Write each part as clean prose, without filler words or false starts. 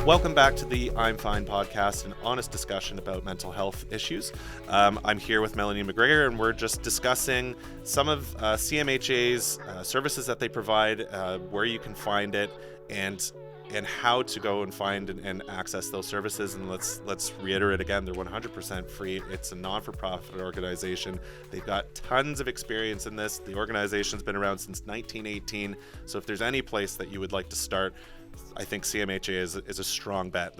Welcome back to the I'm Fine podcast, an honest discussion about mental health issues. I'm here with Melanie McGregor, and we're just discussing some of CMHA's services that they provide, where you can find it, and how to go and find and access those services. And let's reiterate again, they're 100% free. It's a non-for-profit organization. They've got tons of experience in this. The organization's been around since 1918. So if there's any place that you would like to start, I think CMHA is a strong bet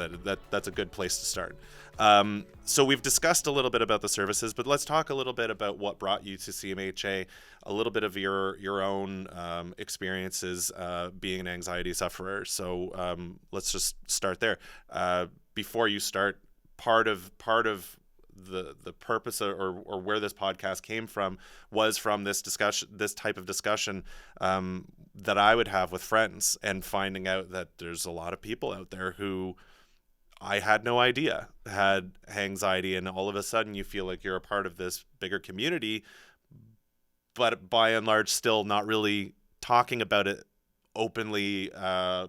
that's a good place to start. So we've discussed a little bit about the services, but let's talk a little bit about what brought you to CMHA, a little bit of your own experiences being an anxiety sufferer. So let's just start there. Before you start, part of the purpose or where this podcast came from was from this type of discussion that I would have with friends, and finding out that there's a lot of people out there who I had no idea had anxiety, and all of a sudden you feel like you're a part of this bigger community, but by and large still not really talking about it openly,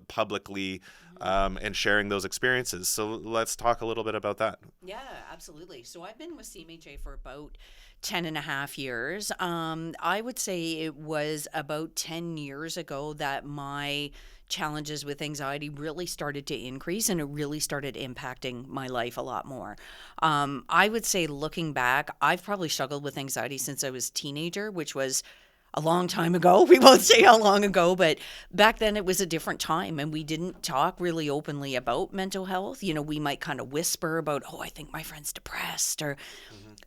publicly, and sharing those experiences. So let's talk a little bit about that. Yeah, absolutely. So I've been with CMHA for about 10 and a half years. I would say it was about 10 years ago that my challenges with anxiety really started to increase, and it really started impacting my life a lot more. I would say, looking back, I've probably struggled with anxiety since I was a teenager, which was a long time ago. We won't say how long ago, but back then it was a different time, and we didn't talk really openly about mental health. You know, we might kind of whisper about, oh, I think my friend's depressed, or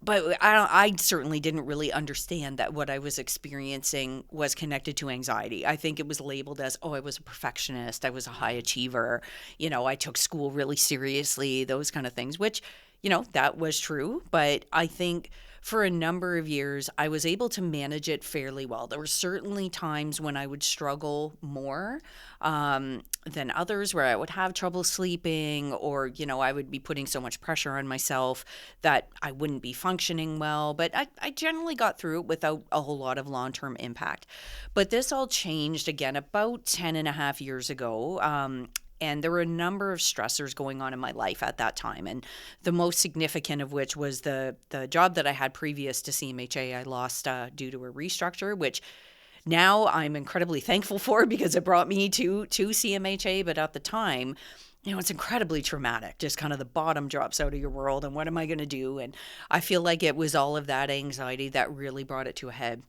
but I certainly didn't really understand that what I was experiencing was connected to anxiety. I think it was labeled as, oh, I was a perfectionist, I was a high achiever, you know, I took school really seriously, those kind of things, which, you know, that was true. But I think for a number of years, I was able to manage it fairly well. There were certainly times when I would struggle more than others, where I would have trouble sleeping, or, you know, I would be putting so much pressure on myself that I wouldn't be functioning well. But I generally got through it without a whole lot of long-term impact. But this all changed again about 10 and a half years ago. And there were a number of stressors going on in my life at that time. And the most significant of which was the job that I had previous to CMHA. I lost due to a restructure, which now I'm incredibly thankful for, because it brought me to CMHA. But at the time, you know, it's incredibly traumatic. Just kind of the bottom drops out of your world. And what am I going to do? And I feel like it was all of that anxiety that really brought it to a head.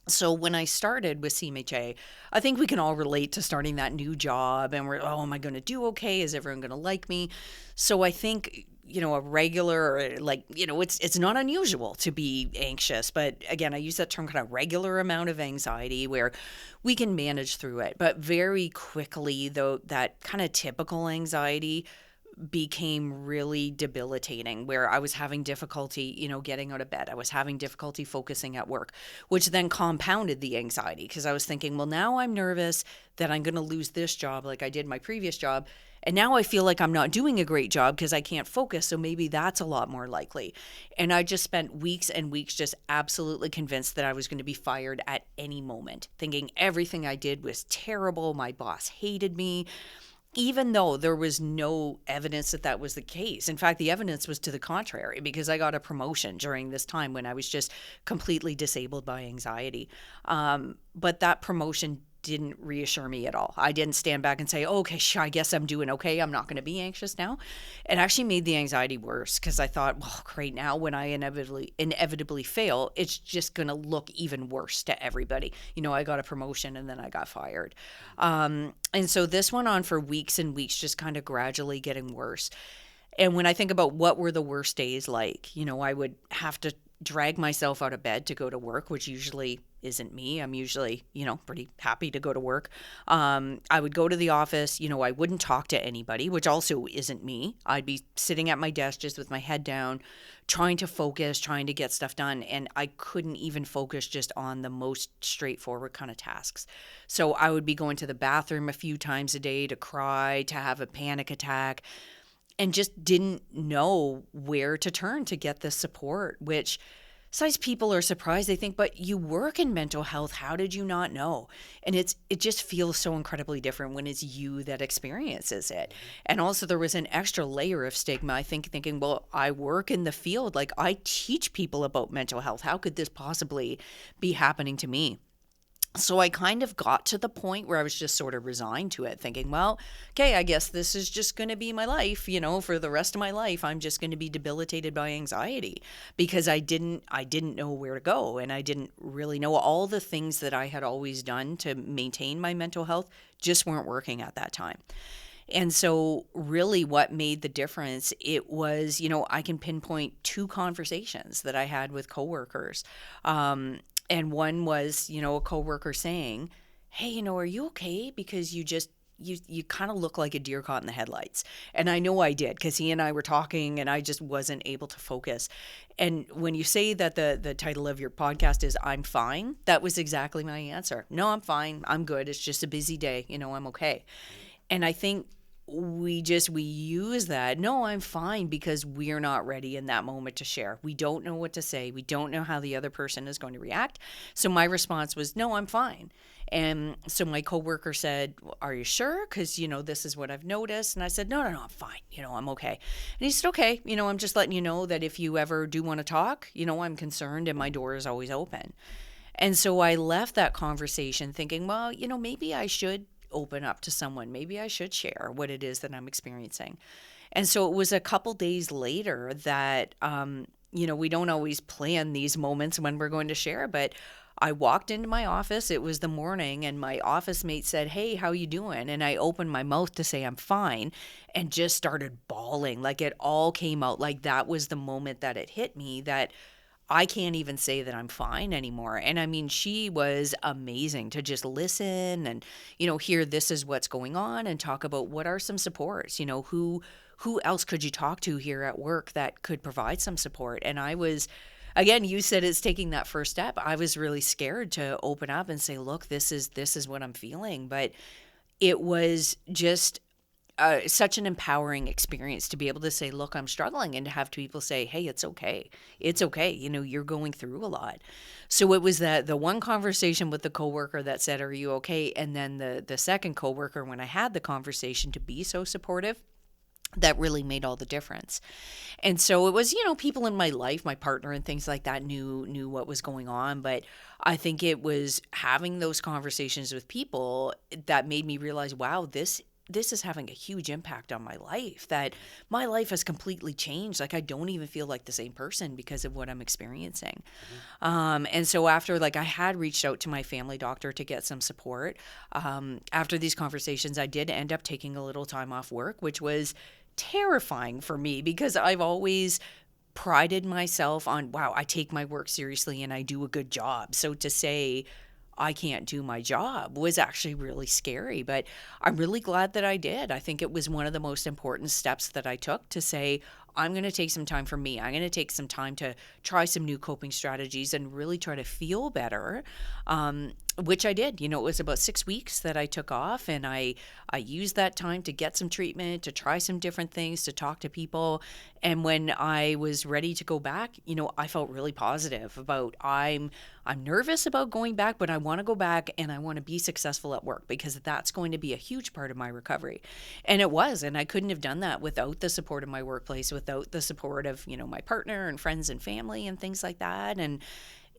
So when I started with CMHA, I think we can all relate to starting that new job, and we're, oh, am I going to do okay? Is everyone going to like me? So I think, you know, a regular, like, you know, it's not unusual to be anxious. But again, I use that term, kind of regular amount of anxiety, where we can manage through it. But very quickly, though, that kind of typical anxiety became really debilitating, where I was having difficulty, you know, getting out of bed. I was having difficulty focusing at work, which then compounded the anxiety, because I was thinking, well, now I'm nervous that I'm going to lose this job like I did my previous job. And now I feel like I'm not doing a great job because I can't focus. So maybe that's a lot more likely. And I just spent weeks and weeks just absolutely convinced that I was going to be fired at any moment, thinking everything I did was terrible. My boss hated me, even though there was no evidence that that was the case. In fact, the evidence was to the contrary, because I got a promotion during this time when I was just completely disabled by anxiety. But that promotion didn't reassure me at all. I didn't stand back and say, oh, okay, sure, I guess I'm doing okay. I'm not going to be anxious now. It actually made the anxiety worse, because I thought, well, great, now when I inevitably fail, it's just going to look even worse to everybody. You know, I got a promotion and then I got fired. And so this went on for weeks and weeks, just kind of gradually getting worse. And when I think about what were the worst days like, you know, I would have to drag myself out of bed to go to work, which usually isn't me. I'm usually, you know, pretty happy to go to work. I would go to the office, you know, I wouldn't talk to anybody, which also isn't me. I'd be sitting at my desk just with my head down, trying to focus, trying to get stuff done. And I couldn't even focus just on the most straightforward kind of tasks. So I would be going to the bathroom a few times a day to cry, to have a panic attack, and just didn't know where to turn to get the support, which sometimes people are surprised. They think, but you work in mental health. How did you not know? And it just feels so incredibly different when it's you that experiences it. And also there was an extra layer of stigma, I think, thinking, well, I work in the field. Like, I teach people about mental health. How could this possibly be happening to me? So I kind of got to the point where I was just sort of resigned to it, thinking, well, okay, I guess this is just going to be my life, for the rest of my life. I'm just going to be debilitated by anxiety, because I didn't know where to go, and I didn't really know all the things that I had always done to maintain my mental health just weren't working at that time. And so really what made the difference, it was, I can pinpoint two conversations that I had with coworkers. And one was, a coworker saying, hey, are you okay? Because you kind of look like a deer caught in the headlights. And I know I did, because he and I were talking and I just wasn't able to focus. And when you say that the title of your podcast is I'm fine, that was exactly my answer. No, I'm fine. I'm good. It's just a busy day. I'm okay. And I think we use that, no, I'm fine, because we're not ready in that moment to share. We don't know what to say. We don't know how the other person is going to react. So my response was, no, I'm fine. And so my coworker said, are you sure? Because, this is what I've noticed. And I said, no, I'm fine. I'm okay. And he said, okay, I'm just letting you know that if you ever do want to talk, I'm concerned and my door is always open. And so I left that conversation thinking, well, maybe I should open up to someone. Maybe I should share what it is that I'm experiencing. And so it was a couple days later that, we don't always plan these moments when we're going to share, but I walked into my office. It was the morning, and my office mate said, hey, how you doing? And I opened my mouth to say I'm fine, and just started bawling. Like, it all came out. Like, that was the moment that it hit me that I can't even say that I'm fine anymore. And I mean, she was amazing to just listen and, hear this is what's going on and talk about what are some supports, who else could you talk to here at work that could provide some support. And I was, again, you said it's taking that first step. I was really scared to open up and say, look, this is what I'm feeling. But it was just such an empowering experience to be able to say, look, I'm struggling, and to have people say, hey, it's okay. It's okay. You're going through a lot. So it was the one conversation with the coworker that said, are you okay? And then the second coworker, when I had the conversation, to be so supportive, that really made all the difference. And so it was, people in my life, my partner and things like that knew what was going on. But I think it was having those conversations with people that made me realize, wow, this is having a huge impact on my life, that my life has completely changed. Like, I don't even feel like the same person because of what I'm experiencing. And so after, I had reached out to my family doctor to get some support. After these conversations, I did end up taking a little time off work, which was terrifying for me, because I've always prided myself on, wow, I take my work seriously and I do a good job. So to say I can't do my job was actually really scary, but I'm really glad that I did. I think it was one of the most important steps that I took to say, I'm going to take some time for me. I'm going to take some time to try some new coping strategies and really try to feel better, which I did. It was about 6 weeks that I took off, and I used that time to get some treatment, to try some different things, to talk to people. And when I was ready to go back, I felt really positive about, I'm nervous about going back, but I want to go back and I want to be successful at work, because that's going to be a huge part of my recovery. And it was, and I couldn't have done that without the support of my workplace, without the support of, my partner and friends and family and things like that. And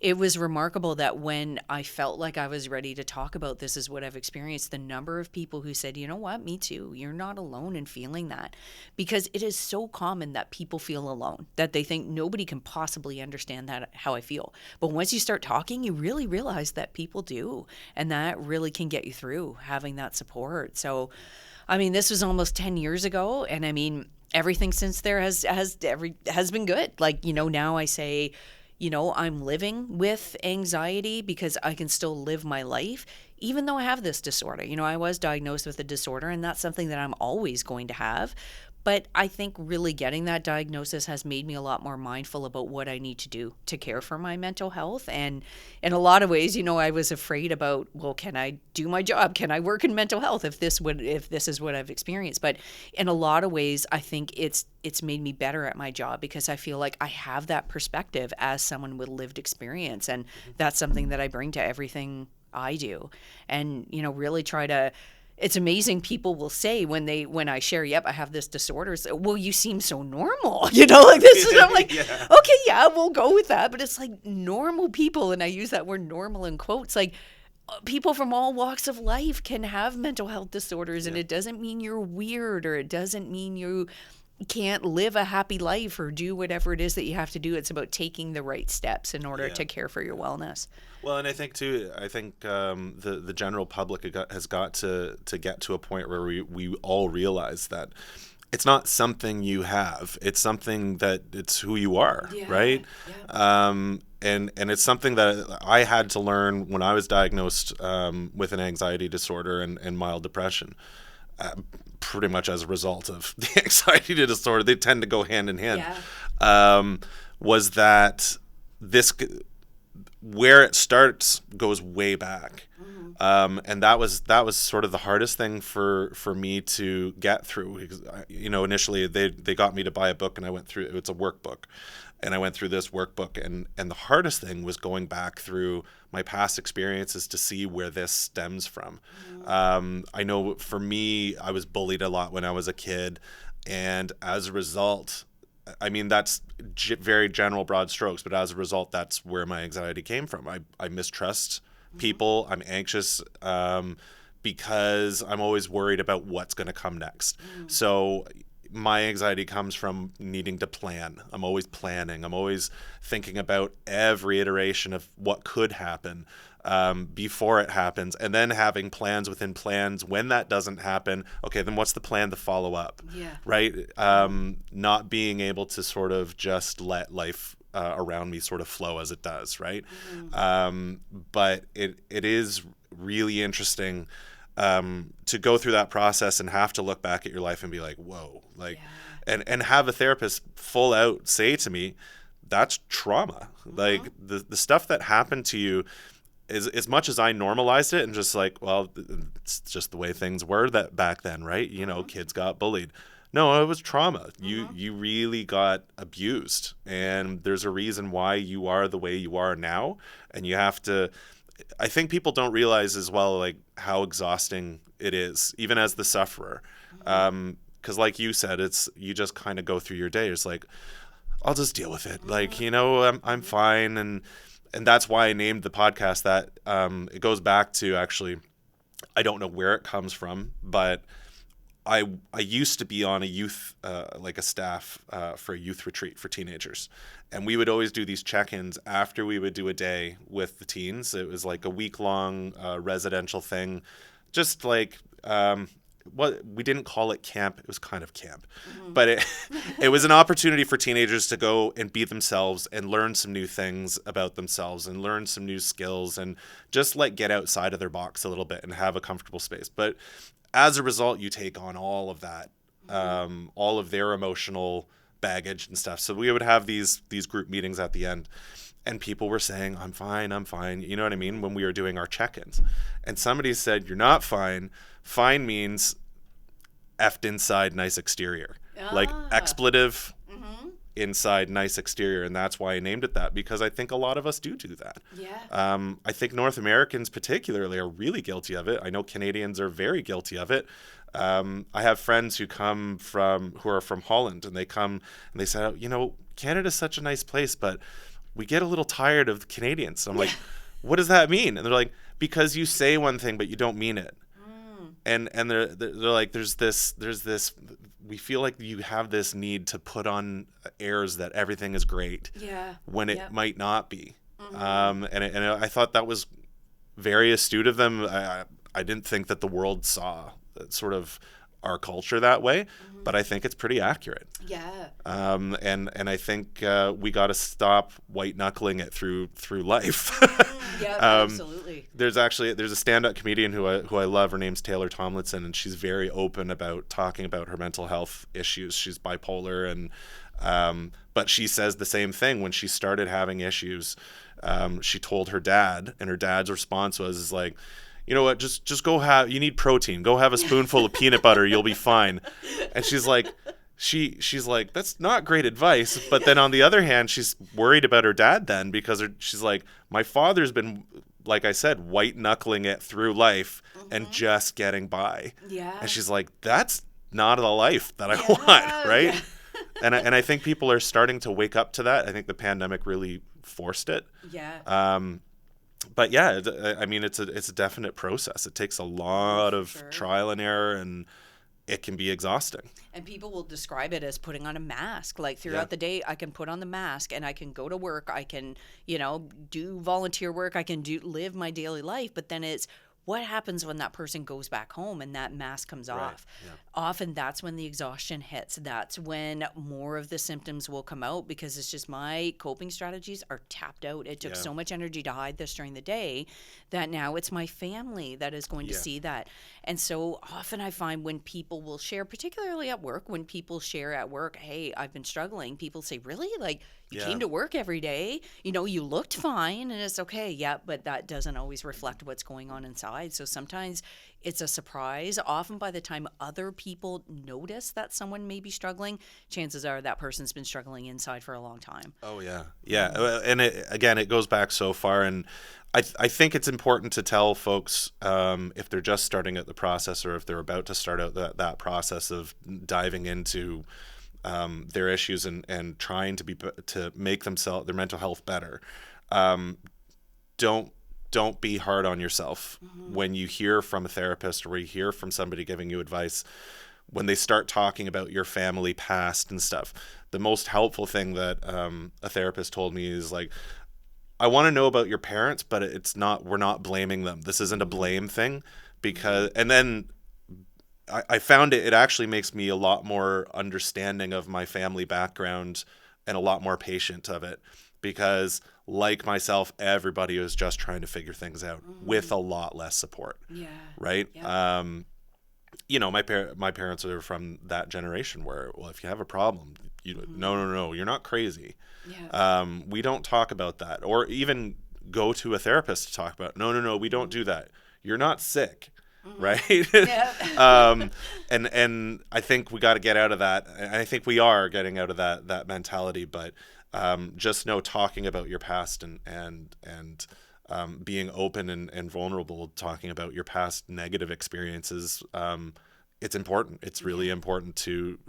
it was remarkable that when I felt like I was ready to talk about this is what I've experienced, the number of people who said, you know what, me too. You're not alone in feeling that, because it is so common that people feel alone, that they think nobody can possibly understand that, how I feel. But once you start talking, you really realize that people do. And that really can get you through having that support. So, I mean, this was almost 10 years ago. And I mean, everything since there has been good. Now I say, I'm living with anxiety because I can still live my life, even though I have this disorder. I was diagnosed with a disorder, and that's something that I'm always going to have. But I think really getting that diagnosis has made me a lot more mindful about what I need to do to care for my mental health. And in a lot of ways, I was afraid about, well, can I do my job? Can I work in mental health if this is what I've experienced? But in a lot of ways, I think it's made me better at my job because I feel like I have that perspective as someone with lived experience. And that's something that I bring to everything I do. And, really try to, it's amazing. People will say when I share, yep, I have this disorder. So, well, you seem so normal, like this is, I'm like, Yeah. okay, yeah, we'll go with that. But it's like normal people. And I use that word normal in quotes, like people from all walks of life can have mental health disorders. And it doesn't mean you're weird, or it doesn't mean you can't live a happy life or do whatever it is that you have to do. It's about taking the right steps in order to care for your wellness. Well, and I think the general public has got to get to a point where we all realize that it's not something you have. It's something that it's who you are, right? Yeah. And it's something that I had to learn when I was diagnosed with an anxiety disorder and mild depression. Pretty much as a result of the anxiety disorder, they tend to go hand in hand. Yeah. Was that this, where it starts goes way back. Mm-hmm. And that was sort of the hardest thing for me to get through. Because, initially they got me to buy a book, and I went through, it's a workbook. And I went through this workbook, and the hardest thing was going back through my past experiences to see where this stems from. Mm-hmm. I know for me, I was bullied a lot when I was a kid. And as a result, I mean, that's very general, broad strokes, but as a result, that's where my anxiety came from. I mistrust people. I'm anxious because I'm always worried about what's going to come next. So my anxiety comes from needing to plan. I'm always planning. I'm always thinking about every iteration of what could happen before it happens, and then having plans within plans. When that doesn't happen, okay, then what's the plan to follow up? Yeah. Right? Not being able to sort of just let life around me sort of flow as it does, right? Mm-hmm. But it is really interesting to go through that process and have to look back at your life and be like, whoa, like, and have a therapist full out say to me, that's trauma. Mm-hmm. Like the stuff that happened to you is, as much as I normalized it and just like, well, it's just the way things were that back then, right? Kids got bullied. No, it was trauma. You really got abused, and there's a reason why you are the way you are now, and you have to. I think people don't realize as well, like, how exhausting it is, even as the sufferer. Because like you said, you just kind of go through your day. It's like, I'll just deal with it. Like, I'm fine. And that's why I named the podcast that. It goes back to, actually, I don't know where it comes from, but I used to be on a youth, like a staff for a youth retreat for teenagers. And we would always do these check-ins after we would do a day with the teens. It was like a week-long residential thing. Just like, we didn't call it camp. It was kind of camp. Mm-hmm. But it was an opportunity for teenagers to go and be themselves and learn some new things about themselves and learn some new skills and just like get outside of their box a little bit and have a comfortable space. But as a result, you take on all of that, all of their emotional baggage and stuff. So we would have these group meetings at the end, and people were saying, I'm fine. You know what I mean? When we were doing our check-ins. And somebody said, you're not fine. Fine means effed inside, nice exterior. Like expletive inside, nice exterior. And that's why I named it that, because I think a lot of us do that. Yeah. I think North Americans particularly are really guilty of it. I know Canadians are very guilty of it. I have friends who are from Holland, and they come and they say, Canada's such a nice place, but we get a little tired of the Canadians. So I'm like, what does that mean? And they're like, because you say one thing, but you don't mean it. And they're like, there's this, we feel like you have this need to put on airs that everything is great when it might not be. Mm-hmm. And I thought that was very astute of them. I didn't think that the world saw sort of our culture that way, but I think it's pretty accurate. Yeah. And I think we got to stop white knuckling it through life. Yeah, absolutely. There's a stand-up comedian who I love. Her name's Taylor Tomlinson, and she's very open about talking about her mental health issues. She's bipolar, and but she says the same thing. When she started having issues, she told her dad, and her dad's response was like, you know what, just go have, you need protein. Go have a spoonful of peanut butter. You'll be fine. And she's like, she's like, that's not great advice. But then on the other hand, she's worried about her dad then, because she's like, my father's been, like I said, white knuckling it through life and just getting by. Yeah. And she's like, that's not the life that I want, right? Yeah. And I think people are starting to wake up to that. I think the pandemic really forced it. Yeah. But yeah, I mean, it's a definite process. It takes a lot of sure. trial and error, and it can be exhausting. And people will describe it as putting on a mask. Like throughout the day, I can put on the mask and I can go to work. I can, do volunteer work. I can live my daily life. But then it's, what happens when that person goes back home and that mask comes off? Yeah. Often that's when the exhaustion hits. That's when more of the symptoms will come out, because it's just my coping strategies are tapped out. It took so much energy to hide this during the day that now it's my family that is going to see that. And so often I find when people will share, particularly at work, when people share at work, hey, I've been struggling, people say, really? Like, you came to work every day, you looked fine, and it's okay. Yeah, but that doesn't always reflect what's going on inside. So sometimes it's a surprise. Often by the time other people notice that someone may be struggling, chances are that person's been struggling inside for a long time. Oh, yeah. Yeah. And it goes back so far. And I think it's important to tell folks, if they're just starting out the process, or if they're about to start out that process of diving into their issues and trying to make their mental health better. Don't be hard on yourself when you hear from a therapist, or you hear from somebody giving you advice, when they start talking about your family past and stuff. The most helpful thing that a therapist told me is like, I want to know about your parents, but we're not blaming them. This isn't a blame thing, and then I found it actually makes me a lot more understanding of my family background and a lot more patient of it, because like myself, everybody was just trying to figure things out with a lot less support. Yeah. Right. Yeah. My parents are from that generation where, well, if you have a problem, no, you're not crazy. Yeah. We don't talk about that, or even go to a therapist to talk about. No, we don't do that. You're not sick. Right. Yeah. And I think we got to get out of that. And I think we are getting out of that mentality, but just talking about your past and being open and vulnerable, talking about your past negative experiences, it's important. It's really important to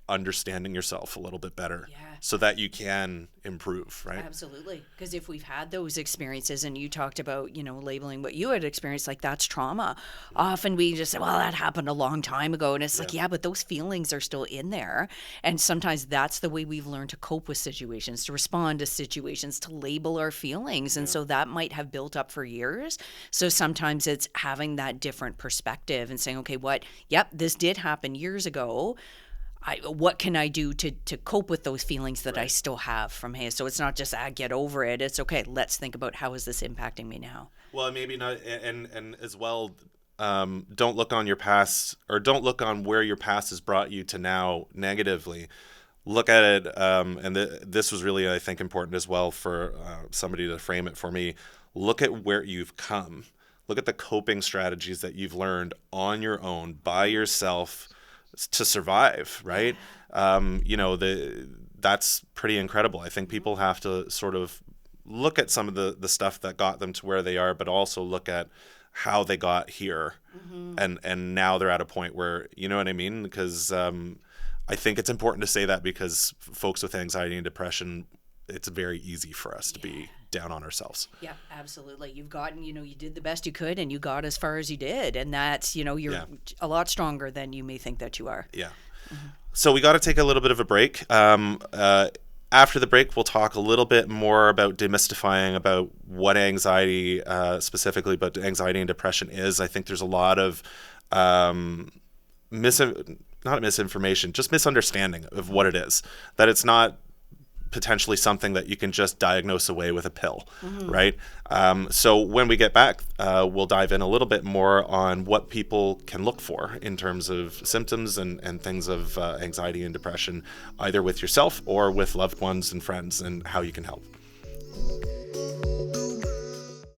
understanding yourself a little bit better, so that you can improve, right? Absolutely. Because if we've had those experiences, and you talked about, labeling what you had experienced, like that's trauma. Often we just say, well, that happened a long time ago. And it's like, but those feelings are still in there. And sometimes that's the way we've learned to cope with situations, to respond to situations, to label our feelings. And so that might have built up for years. So sometimes it's having that different perspective and saying, okay, this did happen years ago. What can I do to cope with those feelings that I still have from hey? So it's not just get over it. It's okay. Let's think about, how is this impacting me now? Well, maybe not, and as well, don't look on your past, or don't look on where your past has brought you to now negatively. Look at it, and this was really, I think, important as well for somebody to frame it for me. Look at where you've come. Look at the coping strategies that you've learned on your own, by yourself, to survive, right? That's pretty incredible. I think people have to sort of look at some of the stuff that got them to where they are, but also look at how they got here. And now they're at a point where, you know what I mean? Because I think it's important to say that, because folks with anxiety and depression, it's very easy for us to be down on ourselves. Yeah, absolutely. You've gotten, you did the best you could, and you got as far as you did. And that's, you're a lot stronger than you may think that you are. Yeah. So we got to take a little bit of a break. After the break, we'll talk a little bit more about demystifying about what anxiety, specifically, but anxiety and depression is. I think there's a lot of not misinformation, just misunderstanding of what it is. That it's not potentially something that you can just diagnose away with a pill, right? So when we get back, we'll dive in a little bit more on what people can look for in terms of symptoms and things of anxiety and depression, either with yourself or with loved ones and friends, and how you can help.